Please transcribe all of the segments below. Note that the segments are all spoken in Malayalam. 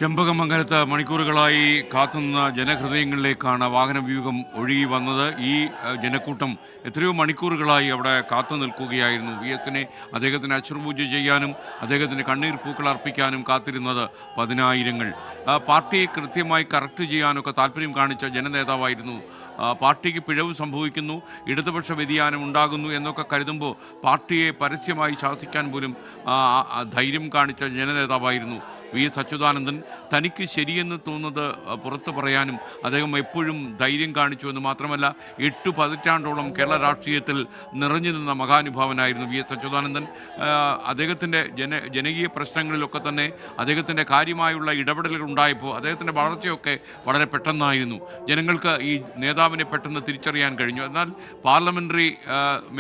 ചെമ്പകമംഗലത്ത് മണിക്കൂറുകളായി കാത്തുനിന്ന ജനഹൃദയങ്ങളിലേക്കാണ് വാഹനവ്യൂഹം ഒഴുകി വന്നത്. ഈ ജനക്കൂട്ടം എത്രയോ മണിക്കൂറുകളായി അവിടെ കാത്തു നിൽക്കുകയായിരുന്നു. VSനെ അദ്ദേഹത്തിന് അശ്രുപൂജ ചെയ്യാനും അദ്ദേഹത്തിന് കണ്ണീർ പൂക്കൾ അർപ്പിക്കാനും കാത്തിരുന്നത് പതിനായിരങ്ങൾ. പാർട്ടിയെ കൃത്യമായി കറക്റ്റ് ചെയ്യാനൊക്കെ താല്പര്യം കാണിച്ച ജനനേതാവായിരുന്നു. പാർട്ടിക്ക് പിഴവ് സംഭവിക്കുന്നു, ഇടതുപക്ഷ വ്യതിയാനം ഉണ്ടാകുന്നു എന്നൊക്കെ കരുതുമ്പോൾ പാർട്ടിയെ പരസ്യമായി ശാസിക്കാൻ പോലും ധൈര്യം കാണിച്ച ജനനേതാവായിരുന്നു VS അച്യുതാനന്ദൻ. തനിക്ക് ശരിയെന്ന് തോന്നുന്നത് പുറത്തു പറയാനും അദ്ദേഹം എപ്പോഴും ധൈര്യം കാണിച്ചു എന്ന് മാത്രമല്ല 8 പതിറ്റാണ്ടോളം കേരള രാഷ്ട്രീയത്തിൽ നിറഞ്ഞു നിന്ന മഹാനുഭാവനായിരുന്നു VS അച്യുതാനന്ദൻ. അദ്ദേഹത്തിൻ്റെ ജനകീയ പ്രശ്നങ്ങളിലൊക്കെ തന്നെ അദ്ദേഹത്തിൻ്റെ കാര്യമായുള്ള ഇടപെടലുകൾ ഉണ്ടായപ്പോൾ അദ്ദേഹത്തിൻ്റെ വളർച്ചയൊക്കെ വളരെ പെട്ടെന്നായിരുന്നു. ജനങ്ങൾക്ക് ഈ നേതാവിനെ പെട്ടെന്ന് തിരിച്ചറിയാൻ കഴിഞ്ഞു. എന്നാൽ പാർലമെൻ്ററി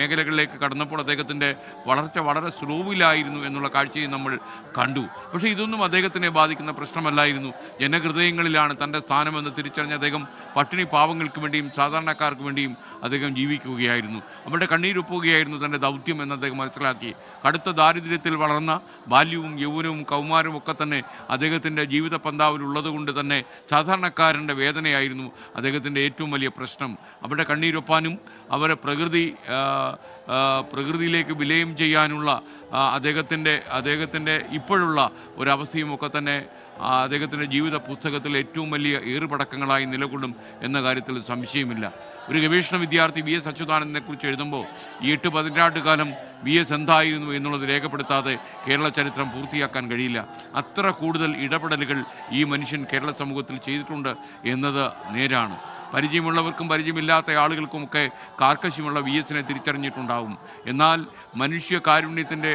മേഖലകളിലേക്ക് കടന്നപ്പോൾ അദ്ദേഹത്തിൻ്റെ വളർച്ച വളരെ സ്ലോവിലായിരുന്നു എന്നുള്ള കാഴ്ചയും നമ്മൾ കണ്ടു. പക്ഷേ ഇതൊന്നും അദ്ദേഹത്തിനെ ബാധിക്കുന്ന പ്രശ്നമല്ലായിരുന്നു. ജനഹൃദയങ്ങളിലാണ് തൻ്റെ സ്ഥാനമെന്ന് തിരിച്ചറിഞ്ഞ അദ്ദേഹം പട്ടിണി പാവങ്ങൾക്ക് വേണ്ടിയും സാധാരണക്കാർക്ക് വേണ്ടിയും അദ്ദേഹം ജീവിക്കുകയായിരുന്നു. അവരുടെ കണ്ണീരൊപ്പുകയായിരുന്നു തൻ്റെ ദൗത്യം എന്ന് അദ്ദേഹം മനസ്സിലാക്കി. കടുത്ത ദാരിദ്ര്യത്തിൽ വളർന്ന ബാല്യവും യൗവനവും കൗമാരവും ഒക്കെ തന്നെ അദ്ദേഹത്തിൻ്റെ ജീവിത പന്താവിലുള്ളത് കൊണ്ട് തന്നെ സാധാരണക്കാരൻ്റെ വേദനയായിരുന്നു അദ്ദേഹത്തിൻ്റെ ഏറ്റവും വലിയ പ്രശ്നം. അവരുടെ കണ്ണീരൊപ്പാനും അവരെ പ്രകൃതിയിലേക്ക് വിലയം ചെയ്യാനുള്ള അദ്ദേഹത്തിൻ്റെ ഇപ്പോഴുള്ള ഒരവസ്ഥയും ഒക്കെ തന്നെ അദ്ദേഹത്തിൻ്റെ ജീവിത പുസ്തകത്തിൽ ഏറ്റവും വലിയ ഏറുപടക്കങ്ങളായി നിലകൊള്ളും എന്ന കാര്യത്തിൽ സംശയമില്ല. ഒരു ഗവേഷണ വിദ്യാർത്ഥി VS അച്യുതാനന്ദനെ കുറിച്ച് എഴുതുമ്പോൾ ഈ 8 പതിറ്റാണ്ട് കാലം VS എന്തായിരുന്നു എന്നുള്ളത് രേഖപ്പെടുത്താതെ കേരള ചരിത്രം പൂർത്തിയാക്കാൻ കഴിയില്ല. അത്ര കൂടുതൽ ഇടപെടലുകൾ ഈ മനുഷ്യൻ കേരള സമൂഹത്തിൽ ചെയ്തിട്ടുണ്ട് എന്നത് നേരാണ്. പരിചയമുള്ളവർക്കും പരിചയമില്ലാത്ത ആളുകൾക്കുമൊക്കെ കാർക്കശ്യമുള്ള VSനെ തിരിച്ചറിഞ്ഞിട്ടുണ്ടാവും. എന്നാൽ മനുഷ്യ കാരുണ്യത്തിൻ്റെ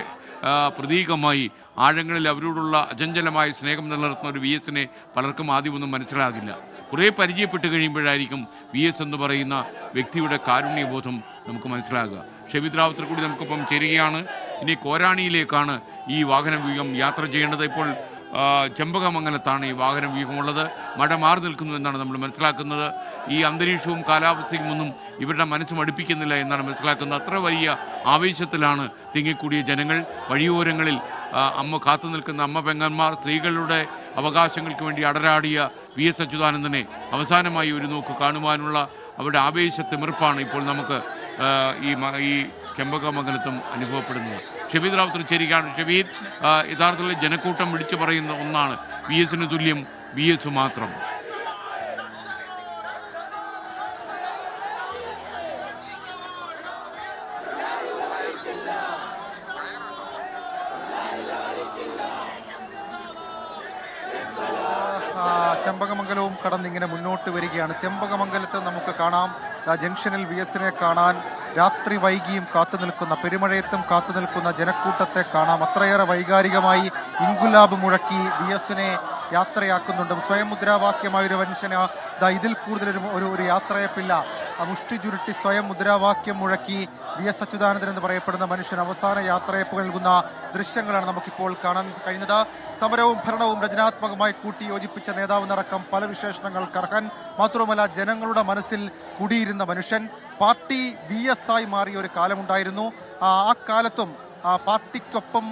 പ്രതീകമായി ആഴങ്ങളിൽ അവരോടുള്ള അചഞ്ചലമായ സ്നേഹം നിലനിർത്തുന്ന ഒരു VSനെ പലർക്കും ആദ്യമൊന്നും മനസ്സിലാകില്ല. കുറേ പരിചയപ്പെട്ട് കഴിയുമ്പോഴായിരിക്കും VS എന്ന് പറയുന്ന വ്യക്തിയുടെ കാരുണ്യബോധം നമുക്ക് മനസ്സിലാകുക. ഷെബീദ് റാവുത്തർ കൂടി നമുക്കൊപ്പം ചേരുകയാണ്. ഇനി കോരാണിയിലേക്കാണ് ഈ വാഹനവ്യൂഹം യാത്ര ചെയ്യേണ്ടത്. ഇപ്പോൾ ചെമ്പകമംഗലത്താണ് ഈ വാഹനവ്യൂഹമുള്ളത്. മഴ മാറി നിൽക്കുന്നു എന്നാണ് നമ്മൾ മനസ്സിലാക്കുന്നത്. ഈ അന്തരീക്ഷവും കാലാവസ്ഥയും ഒന്നും ഇവരുടെ മനസ്സ് മടുപ്പിക്കുന്നില്ല എന്നാണ് മനസ്സിലാക്കുന്നത്. അത്ര വലിയ ആവേശത്തിലാണ് തിങ്ങിക്കൂടിയ ജനങ്ങൾ. വഴിയോരങ്ങളിൽ കാത്തു നിൽക്കുന്ന അമ്മ പെങ്ങന്മാർ, സ്ത്രീകളുടെ അവകാശങ്ങൾക്ക് വേണ്ടി അടരാടിയ VS അച്യുതാനന്ദനെ അവസാനമായി ഒരു നോക്ക് കാണുവാനുള്ള അവരുടെ ആവേശത്തിമിർപ്പാണ് ഇപ്പോൾ നമുക്ക് ഈ ചെമ്പകമംഗലത്തും അനുഭവപ്പെടുന്നത്. ഷെബീദ് റാവുത്തർ ചേരുകയാണ്. ഷെബീദ്, യഥാർത്ഥത്തിൽ ജനക്കൂട്ടം വിളിച്ചു പറയുന്ന ഒന്നാണ് VSന് തുല്യം VS മാത്രം. ചെമ്പകമംഗലവും കടന്നിങ്ങനെ മുന്നോട്ട് വരികയാണ്. ചെമ്പകമംഗലത്ത് നമുക്ക് കാണാം ജംഗ്ഷനിൽ VSനെ കാണാൻ രാത്രി വൈകിയും കാത്തു നിൽക്കുന്ന, പെരുമഴയത്തും കാത്തു നിൽക്കുന്ന ജനക്കൂട്ടത്തെ കാണാം. അത്രയേറെ വൈകാരികമായി ഇൻകുലാബ് മുഴക്കി VSനെ യാത്രയാക്കുന്നുണ്ട്. സ്വയം മുദ്രാവാക്യമായൊരു മനുഷ്യന് ഇതിൽ കൂടുതൽ ഒരു യാത്രയപ്പില്ല. മുഷ്ടി ചുരുട്ടി സ്വയം മുദ്രാവാക്യം മുഴക്കി VS അച്യുതാനന്ദൻ എന്ന് പറയപ്പെടുന്ന മനുഷ്യൻ അവസാന യാത്രയപ്പ് നൽകുന്ന ദൃശ്യങ്ങളാണ് നമുക്കിപ്പോൾ കാണാൻ കഴിഞ്ഞത്. സമരവും ഭരണവും രചനാത്മകമായി കൂട്ടി യോജിപ്പിച്ച നേതാവെന്നടക്കം പല വിശേഷണങ്ങൾക്ക് അർഹൻ. മാത്രവുമല്ല, ജനങ്ങളുടെ മനസ്സിൽ കുടിയിരുന്ന മനുഷ്യൻ. പാർട്ടി VS ആയി മാറിയ ഒരു കാലമുണ്ടായിരുന്നു. ആ കാലത്തും പാർട്ടിക്കൊപ്പം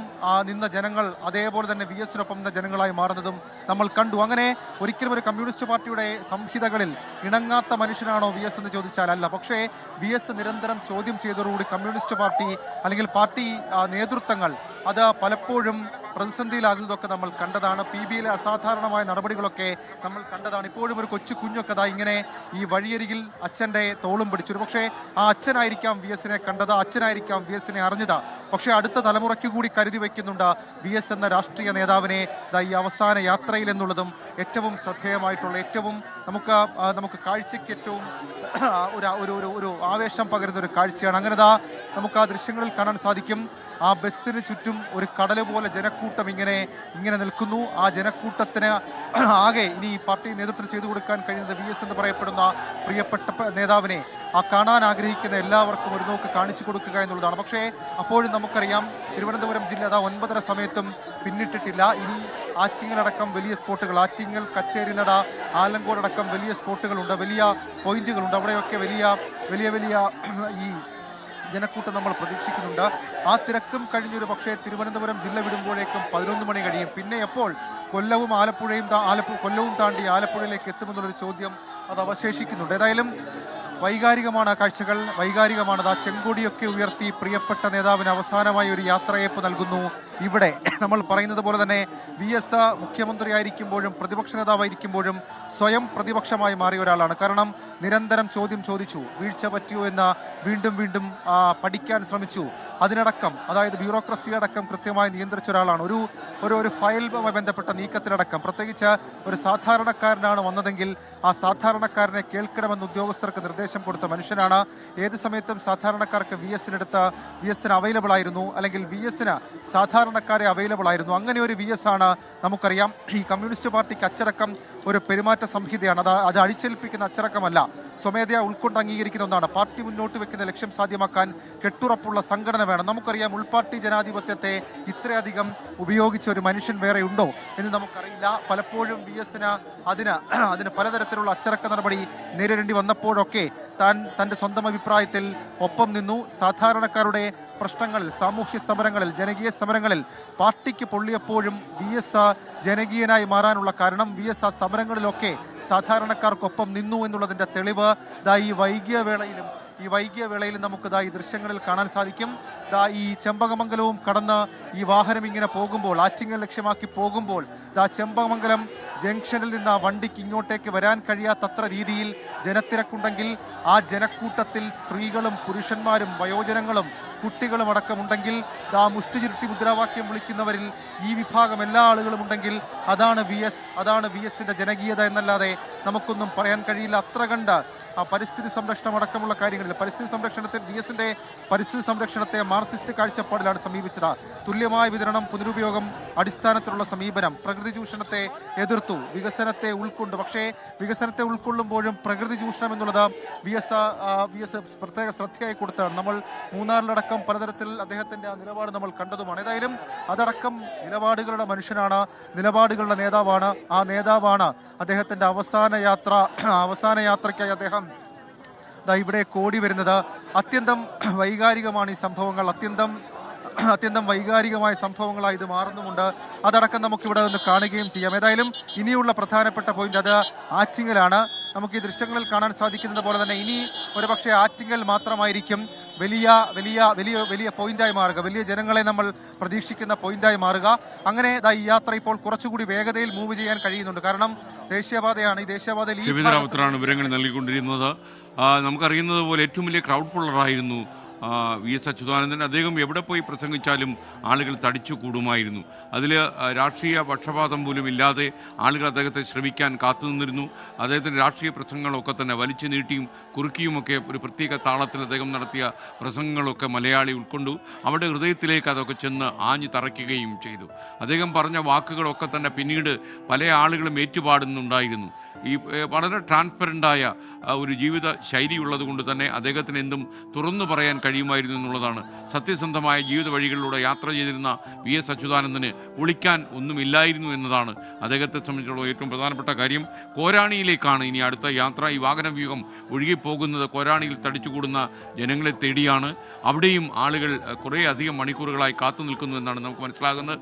നിന്ന ജനങ്ങൾ അതേപോലെ തന്നെ VSനൊപ്പം നിന്ന ജനങ്ങളായി മാറുന്നതും നമ്മൾ കണ്ടു. അങ്ങനെ ഒരിക്കലും ഒരു കമ്മ്യൂണിസ്റ്റ് പാർട്ടിയുടെ സംഹിതകളിൽ ഇണങ്ങാത്ത മനുഷ്യനാണോ VS എന്ന് ചോദിച്ചാൽ അല്ല. പക്ഷേ VS നിരന്തരം ചോദ്യം ചെയ്തതോടുകൂടി കമ്മ്യൂണിസ്റ്റ് പാർട്ടി അല്ലെങ്കിൽ പാർട്ടി നേതൃത്വങ്ങൾ അത് പലപ്പോഴും പ്രതിസന്ധിയിലാകുന്നതൊക്കെ നമ്മൾ കണ്ടതാണ്. PBയിലെ അസാധാരണമായ നടപടികളൊക്കെ നമ്മൾ കണ്ടതാണ്. ഇപ്പോഴും ഒരു കൊച്ചു കുഞ്ഞൊക്കെ ഇങ്ങനെ ഈ വഴിയരികിൽ അച്ഛൻ്റെ തോളും പിടിച്ചു. പക്ഷേ ആ അച്ഛനായിരിക്കാം VSനെ കണ്ടത്, അച്ഛനായിരിക്കാം VSനെ അറിഞ്ഞത്. പക്ഷേ അടുത്ത തലമുറയ്ക്ക് കൂടി കരുതി വയ്ക്കുന്നുണ്ട് VS എന്ന രാഷ്ട്രീയ നേതാവിനെ ഈ അവസാന യാത്രയിൽ എന്നുള്ളതും ഏറ്റവും ശ്രദ്ധേയമായിട്ടുള്ള, ഏറ്റവും നമുക്ക് കാഴ്ചയ്ക്ക് ഏറ്റവും ഒരു ആവേശം പകരുന്ന ഒരു കാഴ്ചയാണ്. അങ്ങനെ നമുക്ക് ആ ദൃശ്യങ്ങളിൽ കാണാൻ സാധിക്കും. ആ ബസ്സിന് ചുറ്റും ഒരു കടൽ പോലെ ജനക്കൂട്ടം ഇങ്ങനെ നിൽക്കുന്നു. ആ ജനക്കൂട്ടത്തിന് ആകെ ഇനി പാർട്ടി നേതൃത്വം ചെയ്തു കൊടുക്കാൻ കഴിയുന്നത് VS എന്ന് പറയപ്പെടുന്ന പ്രിയപ്പെട്ട നേതാവിനെ കാണാൻ ആഗ്രഹിക്കുന്ന എല്ലാവർക്കും ഒരു നോക്ക് കാണിച്ചു കൊടുക്കുക എന്നുള്ളതാണ്. പക്ഷേ അപ്പോഴും നമുക്കറിയാം തിരുവനന്തപുരം ജില്ല 9:30 സമയത്തും പിന്നിട്ടിട്ടില്ല. ഇനി ആറ്റിങ്ങലടക്കം വലിയ സ്പോട്ടുകൾ, ആറ്റിങ്ങൽ, കച്ചേരിനട, ആലങ്കോടടക്കം വലിയ സ്പോട്ടുകളുണ്ട്, വലിയ പോയിന്റുകളുണ്ട്. അവിടെയൊക്കെ വലിയ വലിയ വലിയ ഈ ജനക്കൂട്ടം നമ്മൾ പ്രതീക്ഷിക്കുന്നുണ്ട്. ആ തിരക്കും കഴിഞ്ഞൊരു പക്ഷേ തിരുവനന്തപുരം ജില്ല വിടുമ്പോഴേക്കും 11 മണി കഴിയും. പിന്നെ എപ്പോൾ കൊല്ലവും കൊല്ലവും താണ്ടി ആലപ്പുഴയിലേക്ക് എത്തുമെന്നുള്ളൊരു ചോദ്യം അത് അവശേഷിക്കുന്നുണ്ട്. ഏതായാലും വൈകാരികമാണ് കാഴ്ചകൾ, വൈകാരികമാണ്. ആ ചെങ്കൊടിയൊക്കെ ഉയർത്തി പ്രിയപ്പെട്ട നേതാവിന് അവസാനമായി ഒരു യാത്രയയപ്പ് നൽകുന്നു. ഇവിടെ നമ്മൾ പറയുന്നത് പോലെ തന്നെ VS മുഖ്യമന്ത്രിയായിരിക്കുമ്പോഴും പ്രതിപക്ഷ നേതാവായിരിക്കുമ്പോഴും സ്വയം പ്രതിപക്ഷമായി മാറിയ ഒരാളാണ്. കാരണം നിരന്തരം ചോദ്യം ചോദിച്ചു, വീഴ്ച പറ്റിയോ എന്ന് വീണ്ടും വീണ്ടും പഠിക്കാൻ ശ്രമിച്ചു. അതിനടക്കം, അതായത് ബ്യൂറോക്രസി അടക്കം കൃത്യമായി നിയന്ത്രിച്ച ഒരാളാണ്. ഒരു ഫയലുമായി ബന്ധപ്പെട്ട നീക്കത്തിലടക്കം, പ്രത്യേകിച്ച് ഒരു സാധാരണക്കാരനാണ് വന്നതെങ്കിൽ ആ സാധാരണക്കാരനെ കേൾക്കണമെന്ന് ഉദ്യോഗസ്ഥർക്ക് നിർദ്ദേശം കൊടുത്ത മനുഷ്യനാണ്. ഏത് സമയത്തും സാധാരണക്കാർക്ക് VSന് അവൈലബിൾ ആയിരുന്നു, അല്ലെങ്കിൽ VSന് സാധാരണക്കാരെ അവൈലബിൾ ആയിരുന്നു. അങ്ങനെ ഒരു VS ആണ് നമുക്കറിയാം. ഈ കമ്മ്യൂണിസ്റ്റ് പാർട്ടിക്ക് അച്ചടക്കം ഒരു പെരുമാറ്റ സംഹിതയാണ്. അത് അടിച്ചേൽപ്പിക്കുന്ന അച്ചടക്കമല്ല, സ്വമേധയാ ഉൾക്കൊണ്ട് അംഗീകരിക്കുന്ന ഒന്നാണ്. പാർട്ടി മുന്നോട്ട് വെക്കുന്ന ലക്ഷ്യം സാധ്യമാക്കാൻ കെട്ടുറപ്പുള്ള സംഘടന വേണം. നമുക്കറിയാം, ഉൾപാർട്ടി ജനാധിപത്യത്തെ ഇത്രയധികം ഉപയോഗിച്ച ഒരു മനുഷ്യൻ വേറെ ഉണ്ടോ എന്ന് നമുക്കറിയില്ല. പലപ്പോഴും VSന് അതിന് പലതരത്തിലുള്ള അച്ചടക്ക നടപടി നേരിടേണ്ടി വന്നപ്പോഴൊക്കെ തൻ്റെ സ്വന്തം അഭിപ്രായത്തിൽ ഒപ്പം നിന്നു. സാധാരണക്കാരുടെ പ്രശ്നങ്ങളിൽ, സാമൂഹ്യ സമരങ്ങളിൽ, ജനകീയ സമരങ്ങളിൽ പാർട്ടിക്ക് പൊള്ളിയപ്പോഴും VS ജനകീയനായി മാറാനുള്ള കാരണം VS ആ സമരങ്ങളിലൊക്കെ സാധാരണക്കാർക്കൊപ്പം നിന്നു എന്നുള്ളതിൻ്റെ തെളിവ് ഈ വൈകിയ വേളയിലും നമുക്ക് ഈ ദൃശ്യങ്ങളിൽ കാണാൻ സാധിക്കും. ഈ ചെമ്പകമംഗലവും കടന്ന് ഈ വാഹനം ഇങ്ങനെ പോകുമ്പോൾ, ആറ്റിങ്ങൽ ലക്ഷ്യമാക്കി പോകുമ്പോൾ, ചെമ്പകമംഗലം ജംഗ്ഷനിൽ നിന്ന് ആ വണ്ടിക്ക് ഇങ്ങോട്ടേക്ക് വരാൻ കഴിയാത്തത്ര രീതിയിൽ ജനത്തിരക്കുണ്ടെങ്കിൽ ആ ജനക്കൂട്ടത്തിൽ സ്ത്രീകളും പുരുഷന്മാരും വയോജനങ്ങളും കുട്ടികളും അടക്കമുണ്ടെങ്കിൽ, മുഷ്ടി ചുരുട്ടി മുദ്രാവാക്യം വിളിക്കുന്നവരിൽ ഈ വിഭാഗം എല്ലാ ആളുകളും ഉണ്ടെങ്കിൽ അതാണ് VSന്റെ ജനകീയത എന്നല്ലാതെ നമുക്കൊന്നും പറയാൻ കഴിയില്ല. അത്ര കണ്ട് പരിസ്ഥിതി സംരക്ഷണം അടക്കമുള്ള കാര്യങ്ങളിൽ VSന്റെ പരിസ്ഥിതി സംരക്ഷണത്തെ മാർക്സിസ്റ്റ് കാഴ്ചപ്പാടിലാണ് സമീപിച്ചത്. തുല്യമായ വിതരണം, പുനരുപയോഗം, അടിസ്ഥാനത്തിലുള്ള സമീപനം, പ്രകൃതി ചൂഷണത്തെ എതിർത്തു, വികസനത്തെ ഉൾക്കൊണ്ടു. പക്ഷേ വികസനത്തെ ഉൾക്കൊള്ളുമ്പോഴും പ്രകൃതി ചൂഷണം എന്നുള്ളത് VS പ്രത്യേക ശ്രദ്ധയായി കൊടുത്താണ്. നമ്മൾ മൂന്നാറിലടക്കം പലതരത്തിൽ അദ്ദേഹത്തിന്റെ ആ നിലപാട് നമ്മൾ കണ്ടതുമാണ്. ഏതായാലും അതടക്കം നിലപാടുകളുടെ മനുഷ്യനാണ്, നിലപാടുകളുടെ നേതാവാണ്. ആ നേതാവാണ് അദ്ദേഹത്തിന്റെ അവസാന യാത്രയ്ക്കായി അദ്ദേഹം ഇവിടെ കോടി വരുന്നത്. അത്യന്തം വൈകാരികമാണ് ഈ സംഭവങ്ങൾ, അത്യന്തം വൈകാരികമായ സംഭവങ്ങളായി ഇത് മാറുന്നുമുണ്ട്. അതടക്കം നമുക്കിവിടെ നിന്ന് കാണുകയും ചെയ്യാം. ഏതായാലും ഇനിയുള്ള പ്രധാനപ്പെട്ട പോയിന്റ് അത് ആറ്റിങ്ങലാണ്. നമുക്ക് ഈ ദൃശ്യങ്ങളിൽ കാണാൻ സാധിക്കുന്നത് പോലെ തന്നെ ഇനി ഒരുപക്ഷെ ആറ്റിങ്ങൽ മാത്രമായിരിക്കും വലിയ പോയിന്റായി മാറുക, വലിയ ജനങ്ങളെ നമ്മൾ പ്രതീക്ഷിക്കുന്ന പോയിന്റായി മാറുക. അങ്ങനെ ഈ യാത്ര ഇപ്പോൾ കുറച്ചുകൂടി വേഗതയിൽ മൂവ് ചെയ്യാൻ കഴിയുന്നുണ്ട്. കാരണം ദേശീയപാതയാണ്. ഈ ദേശീയപാതയിൽ വിവരങ്ങൾ നൽകിക്കൊണ്ടിരുന്നത്. നമുക്കറിയുന്നത് പോലെ ഏറ്റവും വലിയ ക്രൗഡ് പുള്ളറായിരുന്നു VS അച്യുതാനന്ദൻ. അദ്ദേഹം എവിടെ പോയി പ്രസംഗിച്ചാലും ആളുകൾ തടിച്ചു കൂടുമായിരുന്നു. അതിൽ രാഷ്ട്രീയ പക്ഷപാതം പോലും ഇല്ലാതെ ആളുകൾ അദ്ദേഹത്തെ ശ്രമിക്കാൻ കാത്തുനിന്നിരുന്നു. അദ്ദേഹത്തിൻ്റെ രാഷ്ട്രീയ പ്രസംഗങ്ങളൊക്കെ തന്നെ വലിച്ചു നീട്ടിയും കുറുക്കിയുമൊക്കെ ഒരു പ്രത്യേക താളത്തിൽ അദ്ദേഹം നടത്തിയ പ്രസംഗങ്ങളൊക്കെ മലയാളി ഉൾക്കൊണ്ടു. അവരുടെ ഹൃദയത്തിലേക്ക് അതൊക്കെ ചെന്ന് ആഞ്ഞു തറയ്ക്കുകയും ചെയ്തു. അദ്ദേഹം പറഞ്ഞ വാക്കുകളൊക്കെ തന്നെ പിന്നീട് പല ആളുകളും ഏറ്റുപാടുന്നുണ്ടായിരുന്നു. ഈ വളരെ ട്രാൻസ്പെറൻ്റായ ഒരു ജീവിത ശൈലി ഉള്ളത് കൊണ്ട് തന്നെ അദ്ദേഹത്തിന് എന്തും തുറന്നു പറയാൻ കഴിയുമായിരുന്നു എന്നുള്ളതാണ്. സത്യസന്ധമായ ജീവിത വഴികളിലൂടെ യാത്ര ചെയ്തിരുന്ന VS അച്യുതാനന്ദന് ഒളിക്കാൻ ഒന്നുമില്ലായിരുന്നു എന്നതാണ് അദ്ദേഹത്തെ സംബന്ധിച്ചുള്ള ഏറ്റവും പ്രധാനപ്പെട്ട കാര്യം. കോരാണിയിലേക്കാണ് ഇനി അടുത്ത യാത്ര. ഈ വാഹനവ്യൂഹം ഒഴുകിപ്പോകുന്നത് കോരാണിയിൽ തടിച്ചുകൂടുന്ന ജനങ്ങളെ തേടിയാണ്. അവിടെയും ആളുകൾ കുറേ അധികം മണിക്കൂറുകളായി കാത്തു നിൽക്കുന്നു എന്നാണ് നമുക്ക് മനസ്സിലാകുന്നത്.